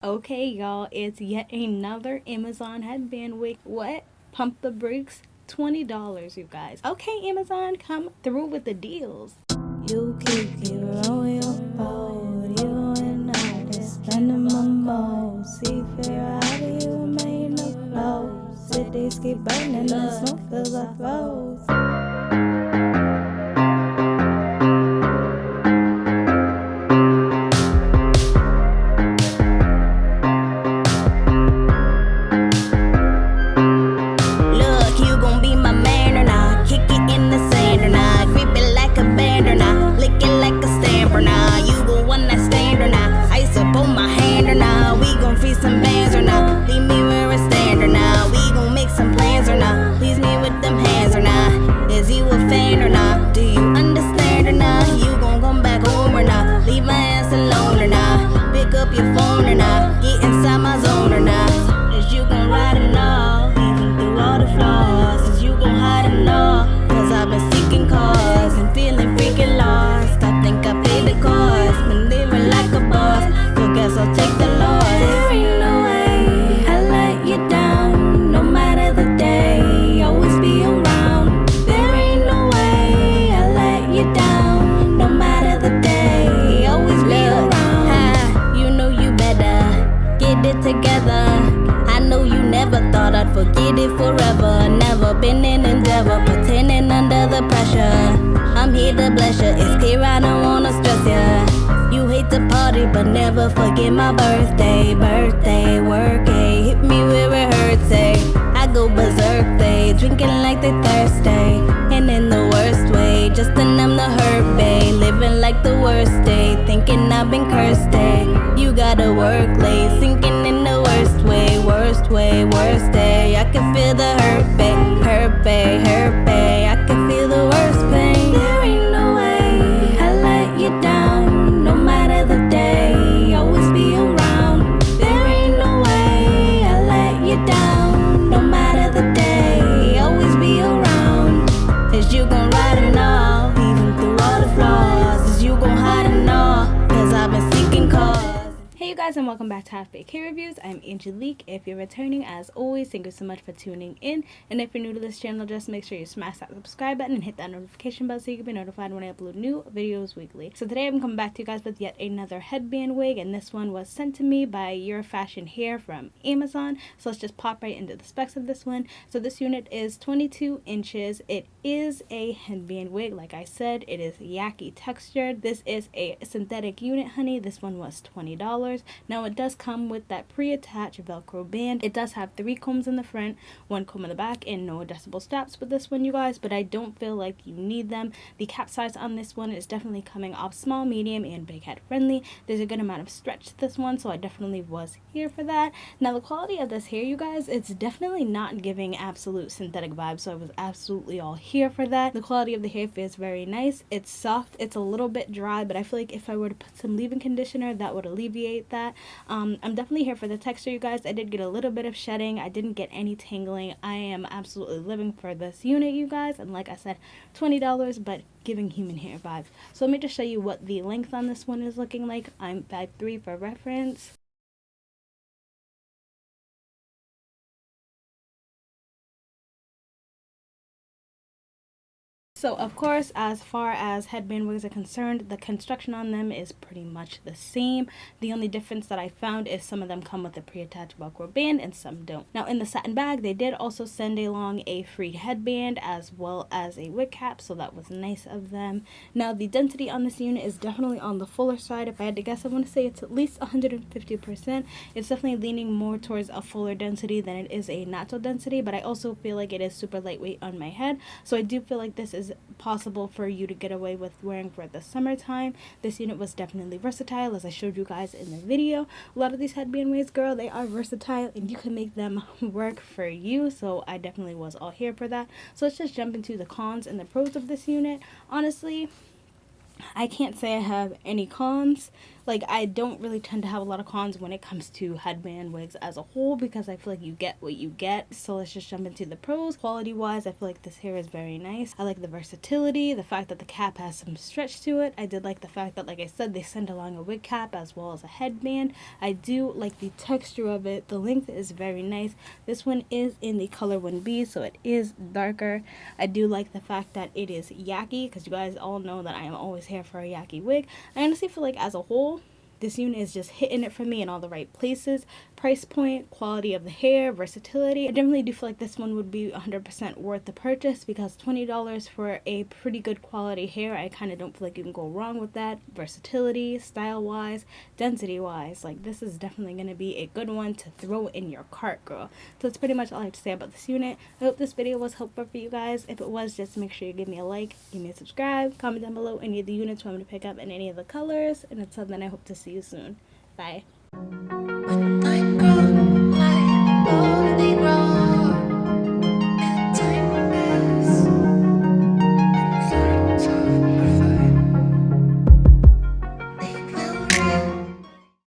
Okay, y'all, it's yet another Amazon headband wig. What? Pump the brakes? $20, you guys. Okay, Amazon, come through with the deals. You keep on your boat, you and I just spending my mode. See fair, how do you remain afloat? Cities keep burning, the smoke fills our throats. Look, you gon' be my man or not? Kick it in the sand or not? Grip it like a band or not? Lick it like a stamp or not? You gon' one that stand or not? Ice up on my hand or not? We gon' free some bands or not? Leave me where I stand or not? We gon' make some plans or not? Please me with them hands or not? Is you a fan or not? Do you understand or not? You gon' come back home or not? Leave my ass alone or not? Pick up your phone or not? Get inside my zone or not? Is you gon' ride or not? Even through all the flaws, is you gon' hide or not? Cause I've been seeking cause and feeling freaking lost. I think I paid the cost, been living like a boss. So guess I'll take the loss. There ain't no way I let you down, no matter the day, always be around. There ain't no way I let you down, no matter the day, always be Look, around. you know you better get it together. I know you never thought I'd forget it forever. Never been in endeavor, pretending under the pressure. I'm here to bless ya, it's clear I don't wanna stress ya. You hate to party, but never forget my birthday. Birthday, work, ay, hit me where it hurts, ay. I go berserk, they drinking like they thirsty. And in the worst way, just to numb the hurt, babe. Living like the worst day, thinking I've been cursed, ay. You gotta work late, sinking in the worst way, worst way, worst day. I can feel the hurt, babe, hurt, babe, hurt, babe. I can feel the worst pain. There ain't no way I let you down, no matter the day, always be around. There ain't no way I let you down, no matter the day, always be around. Is you gon' ride or not? Even through all the flaws, is you gon' hide or not? Cause I've been seeking cause. Hey, you guys, and welcome back to Half Baked K Reviews. I'm Angelique. If you're returning, as always, thank you so much for tuning in. And if you're new to this channel, just make sure you smash that subscribe button and hit that notification bell so you can be notified when I upload new videos weekly. So today I'm coming back to you guys with yet another headband wig, and this one was sent to me by Your Fashion Hair from Amazon. So let's just pop right into the specs of this one. So this unit is 22 inches. It is a headband wig. Like I said, it is Yaki Texture. This is a synthetic unit, honey. This one was $20. Now it does come with that pre-attached Velcro band. It does have 3 combs in the front, 1 comb in the back, and no adjustable straps with this one, you guys, but I don't feel like you need them. The cap size on this one is definitely coming off small, medium, and big head friendly. There's a good amount of stretch to this one, so I definitely was here for that. Now the quality of this hair, you guys, it's definitely not giving absolute synthetic vibes, so I was absolutely all here for that. The quality of the hair feels very nice. It's soft, it's a little bit dry, but I feel like if I were to put some leave-in conditioner, that would alleviate that. I'm definitely here for the texture, you guys. I did get a little bit of shedding. I didn't get any tangling. I am absolutely living for this unit, you guys, and like I said, $20, but giving human hair vibes. So let me just show you what the length on this one is looking like. I'm 5'3" for reference. So, of course, as far as headband wigs are concerned, the construction on them is pretty much the same. The only difference that I found is some of them come with a pre-attached Velcro band and some don't. Now, in the satin bag, they did also send along a free headband as well as a wig cap, so that was nice of them. Now, the density on this unit is definitely on the fuller side. If I had to guess, I want to say it's at least 150%. It's definitely leaning more towards a fuller density than it is a natural density, but I also feel like it is super lightweight on my head, so I do feel like this is possible for you to get away with wearing for the summertime. This unit was definitely versatile, as I showed you guys in the video. A lot of these headband wigs, girl, they are versatile and you can make them work for you, so I definitely was all here for that. So let's just jump into the cons and the pros of this unit. Honestly, I can't say I have any cons. Like, I don't really tend to have a lot of cons when it comes to headband wigs as a whole, because I feel like you get what you get. So let's just jump into the pros. Quality wise, I feel like this hair is very nice. I like the versatility, the fact that the cap has some stretch to it. I did like the fact that, like I said, they send along a wig cap as well as a headband. I do like the texture of it. The length is very nice. This one is in the color 1B, so it is darker. I do like the fact that it is Yaki, because you guys all know that I am always here for a Yaki wig. I honestly feel like as a whole, this unit is just hitting it for me in all the right places. Price point, quality of the hair, versatility. I definitely do feel like this one would be 100% worth the purchase, because $20 for a pretty good quality hair, I kind of don't feel like you can go wrong with that. Versatility, style-wise, density-wise, like this is definitely going to be a good one to throw in your cart, girl. So that's pretty much all I have to say about this unit. I hope this video was helpful for you guys. If it was, just make sure you give me a like, give me a subscribe, comment down below any of the units you want me to pick up in any of the colors, and it's something I hope to see you soon. Bye.